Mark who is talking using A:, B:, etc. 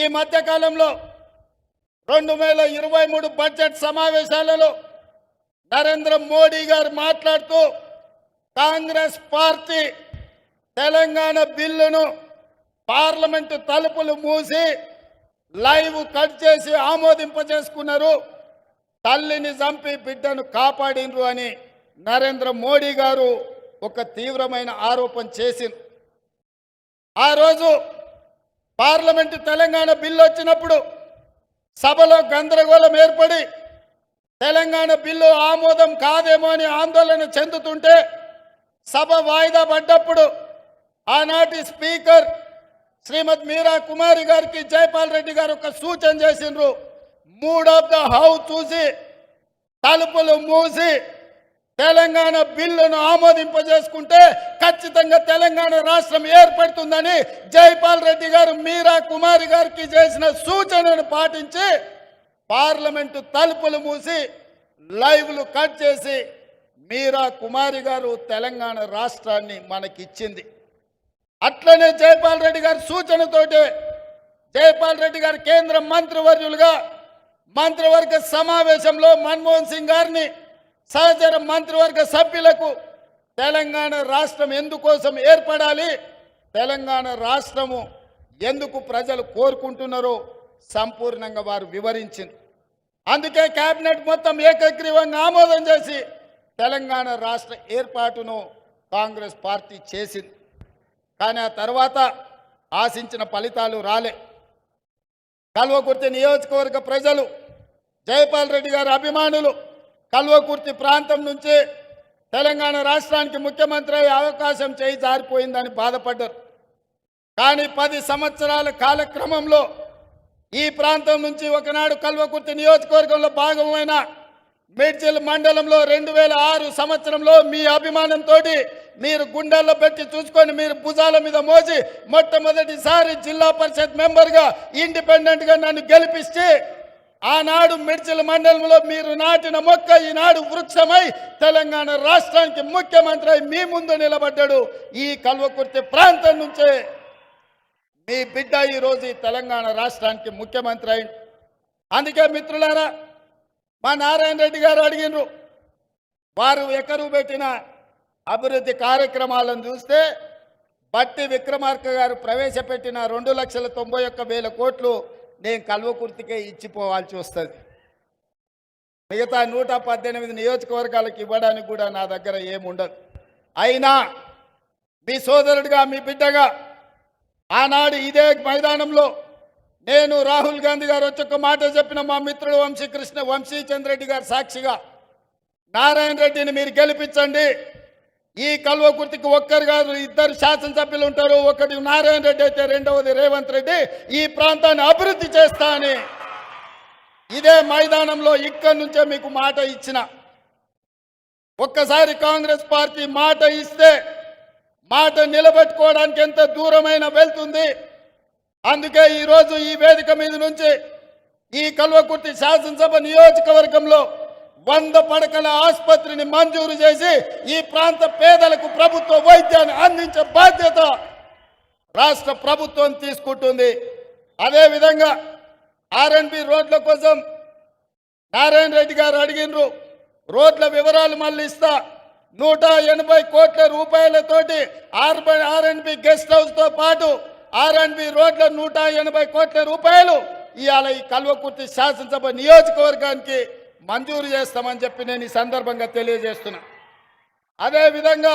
A: ఈ మధ్య కాలంలో 2023 బడ్జెట్ సమావేశాలలో నరేంద్ర మోడీ గారు మాట్లాడుతూ కాంగ్రెస్ పార్టీ తెలంగాణ బిల్లును పార్లమెంటు తలుపులు మూసి లైవ్ కట్ చేసి ఆమోదింపజేసుకున్నారు. తల్లిని చంపి బిడ్డను కాపాడినరు అని నరేంద్ర మోడీ గారు ఒక తీవ్రమైన ఆరోపణ చేసింది. ఆ రోజు పార్లమెంటు తెలంగాణ బిల్లు వచ్చినప్పుడు సభలో గందరగోళం ఏర్పడి తెలంగాణ బిల్లు ఆమోదం కాదేమో అని ఆందోళన చెందుతుంటే సభ వాయిదా పడ్డప్పుడు ఆనాటి స్పీకర్ శ్రీమతి మీరా కుమారి గారికి జైపాల్ రెడ్డి గారు ఒక సూచన చేసిండ్రు. మూడ్ ఆఫ్ ద హౌస్ చూసి తలుపులు మూసి తెలంగాణ బిల్లును ఆమోదింపజేసుకుంటే ఖచ్చితంగా తెలంగాణ రాష్ట్రం ఏర్పడుతుందని జైపాల్ రెడ్డి గారు మీరా కుమారి గారికి చేసిన సూచనను పాటించి పార్లమెంటు తలుపులు మూసి లైవ్లు కట్ చేసి మీరా కుమారి గారు తెలంగాణ రాష్ట్రాన్ని మనకిచ్చింది. అట్లనే జైపాల్ రెడ్డి గారి సూచనతోటే జైపాల్ రెడ్డి గారు కేంద్ర మంత్రివర్యులుగా మంత్రివర్గ సమావేశంలో మన్మోహన్ సింగ్ గారిని సహచర మంత్రివర్గ సభ్యులకు తెలంగాణ రాష్ట్రం ఎందుకోసం ఏర్పడాలి, తెలంగాణ రాష్ట్రము ఎందుకు ప్రజలు కోరుకుంటున్నారో సంపూర్ణంగా వారు వివరించింది. అందుకే కేబినెట్ మొత్తం ఏకగ్రీవంగా ఆమోదం చేసి తెలంగాణ రాష్ట్ర ఏర్పాటును కాంగ్రెస్ పార్టీ చేసింది. కానీ ఆ తర్వాత ఆశించిన ఫలితాలు రాలే. కల్వకుర్తి నియోజకవర్గ ప్రజలు జైపాల్ రెడ్డి గారి అభిమానులు కల్వకుర్తి ప్రాంతం నుంచి తెలంగాణ రాష్ట్రానికి ముఖ్యమంత్రి అయ్యే అవకాశం చేయి జారిపోయిందని బాధపడ్డారు. కానీ 10 సంవత్సరాల కాలక్రమంలో ఈ ప్రాంతం నుంచి ఒకనాడు కల్వకుర్తి నియోజకవర్గంలో భాగమైన మేడ్చల్ మండలంలో 2006 సంవత్సరంలో మీ అభిమానంతో మీరు గుండెల్లో పెట్టి చూసుకొని మీరు భుజాల మీద మోసి మొట్టమొదటిసారి జిల్లా పరిషత్ మెంబర్గా ఇండిపెండెంట్గా నన్ను గెలిపిస్తే ఆనాడు మేడ్చల్ మండలంలో మీరు నాటిన మొక్క ఈనాడు వృక్షమై తెలంగాణ రాష్ట్రానికి ముఖ్యమంత్రి అయి మీ ముందు నిలబడ్డాడు. ఈ కల్వకుర్తి ప్రాంతం నుంచే మీ బిడ్డ ఈరోజు ఈ తెలంగాణ రాష్ట్రానికి ముఖ్యమంత్రి అయింది. అందుకే మిత్రులారా, మా నారాయణ రెడ్డి గారు అడిగినరు, వారు ఎకరు పెట్టిన అభివృద్ధి కార్యక్రమాలను చూస్తే బట్టి విక్రమార్క గారు ప్రవేశపెట్టిన 2,91,000 కోట్లు నేను కల్వకుర్తికే ఇచ్చిపోవాల్సి వస్తుంది. మిగతా 118 నియోజకవర్గాలకు ఇవ్వడానికి కూడా నా దగ్గర ఏముండదు. అయినా మీ సోదరుడిగా మీ బిడ్డగా ఆనాడు ఇదే మైదానంలో నేను రాహుల్ గాంధీ గారు వచ్చి ఒక మాట చెప్పిన మా మిత్రుడు వంశీచంద్రెడ్డి గారు సాక్షిగా, నారాయణ రెడ్డిని మీరు గెలిపించండి, ఈ కల్వకుర్తికి ఒక్కరు కాదు 2 శాసనసభ్యులు ఉంటారు, ఒకటి నారాయణ రెడ్డి అయితే రెండవది రేవంత్ రెడ్డి, ఈ ప్రాంతాన్ని అభివృద్ధి చేస్తా అని ఇదే మైదానంలో ఇక్కడి నుంచే మీకు మాట ఇచ్చిన. ఒక్కసారి కాంగ్రెస్ పార్టీ మాట ఇస్తే మాట నిలబెట్టుకోవడానికి ఎంత దూరమైనా వెళ్తుంది. అందుకే ఈరోజు ఈ వేదిక మీద నుంచి ఈ కల్వకుర్తి శాసనసభ నియోజకవర్గంలో 100 పడకల ఆసుపత్రిని మంజూరు చేసి ఈ ప్రాంత పేదలకు ప్రభుత్వ వైద్యాన్ని అందించే బాధ్యత రాష్ట్ర ప్రభుత్వం తీసుకుంటుంది. అదేవిధంగా R&B రోడ్ల కోసం నారాయణ రెడ్డి గారు అడిగినరు, రోడ్ల వివరాలు మళ్ళీ ఇస్తా. 180 కోట్ల రూపాయలతోటి R&B గెస్ట్ హౌస్తో పాటు R&B రోడ్ల 180 కోట్ల రూపాయలు ఇవాళ ఈ కల్వకుర్తి శాసనసభ నియోజకవర్గానికి మంజూరు చేస్తామని చెప్పి నేను ఈ సందర్భంగా తెలియజేస్తున్నా. అదేవిధంగా